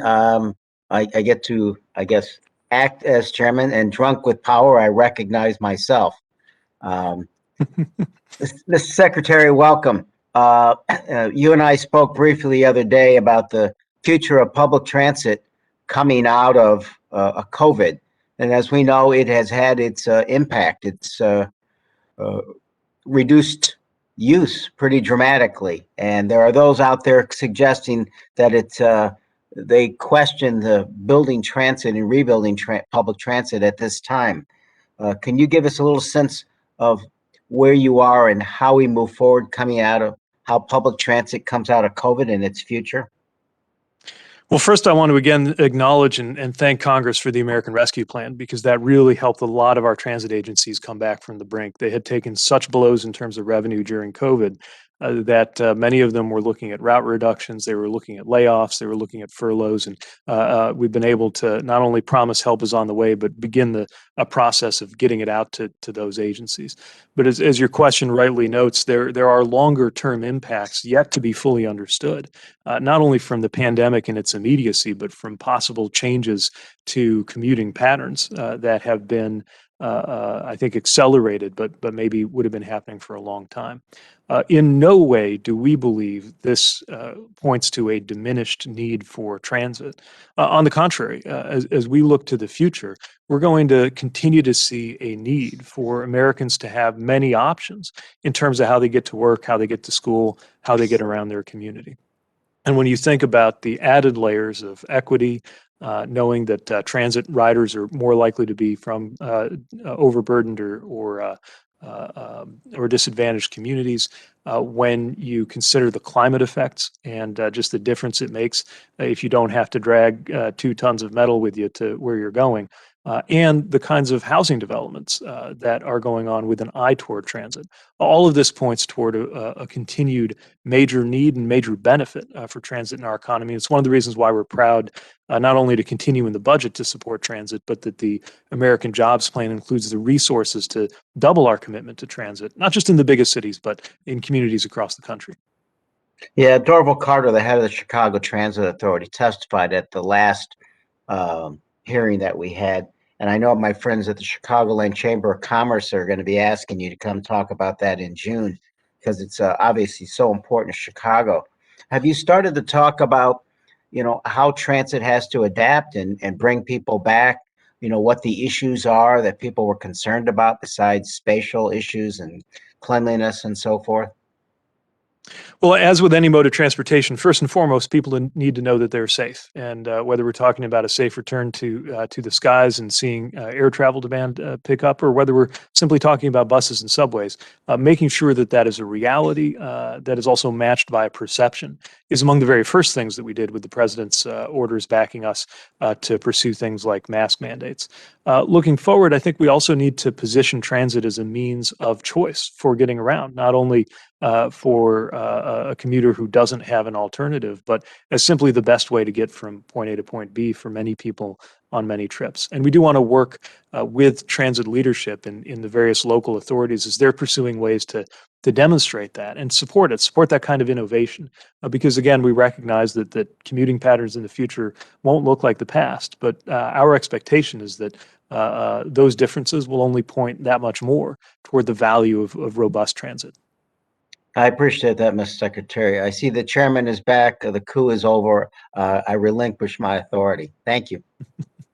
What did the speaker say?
Um, I get to, I guess, act as chairman, and drunk with power, I recognize myself. Um, Mr. Secretary, welcome. You and I spoke briefly the other day about the future of public transit coming out of COVID. And as we know, it has had its impact. It's uh, reduced use pretty dramatically. And there are those out there suggesting that they question the building transit and rebuilding public transit at this time. Can you give us a little sense of where you are and how we move forward coming out of how public transit comes out of COVID and its future? Well, first, I want to again acknowledge and thank Congress for the American Rescue Plan, because that really helped a lot of our transit agencies come back from the brink. They had taken such blows in terms of revenue during COVID that many of them were looking at route reductions, they were looking at layoffs, they were looking at furloughs, and we've been able to not only promise help is on the way, but begin a process of getting it out to those agencies. But as your question rightly notes, there are longer term impacts yet to be fully understood, not only from the pandemic and its immediacy, but from possible changes to commuting patterns that have been, I think, accelerated, but maybe would have been happening for a long time. In no way do we believe this points to a diminished need for transit. On the contrary, as we look to the future, we're going to continue to see a need for Americans to have many options in terms of how they get to work, how they get to school, how they get around their community. And when you think about the added layers of equity, knowing that transit riders are more likely to be from overburdened or disadvantaged communities, when you consider the climate effects and just the difference it makes if you don't have to drag 2 tons of metal with you to where you're going, and the kinds of housing developments that are going on with an eye toward transit. All of this points toward a continued major need and major benefit for transit in our economy. It's one of the reasons why we're proud not only to continue in the budget to support transit, but that the American Jobs Plan includes the resources to double our commitment to transit, not just in the biggest cities, but in communities across the country. Yeah, Dorval Carter, the head of the Chicago Transit Authority, testified at the last hearing that we had. And I know my friends at the Chicagoland Chamber of Commerce are going to be asking you to come talk about that in June, because it's obviously so important to Chicago. Have you started to talk about, how transit has to adapt and bring people back? What the issues are that people were concerned about besides spatial issues and cleanliness and so forth? Well, as with any mode of transportation, first and foremost, people need to know that they're safe. And whether we're talking about a safe return to the skies and seeing air travel demand pick up, or whether we're simply talking about buses and subways, making sure that that is a reality that is also matched by a perception is among the very first things that we did with the president's orders backing us to pursue things like mask mandates. Looking forward, I think we also need to position transit as a means of choice for getting around, not only for a commuter who doesn't have an alternative, but as simply the best way to get from point A to point B for many people on many trips. And we do want to work with transit leadership in the various local authorities as they're pursuing ways to demonstrate that and support that kind of innovation. Because again, we recognize that commuting patterns in the future won't look like the past, but our expectation is that those differences will only point that much more toward the value of robust transit. I appreciate that, Mr. Secretary. I see the chairman is back. The coup is over. I relinquish my authority. Thank you.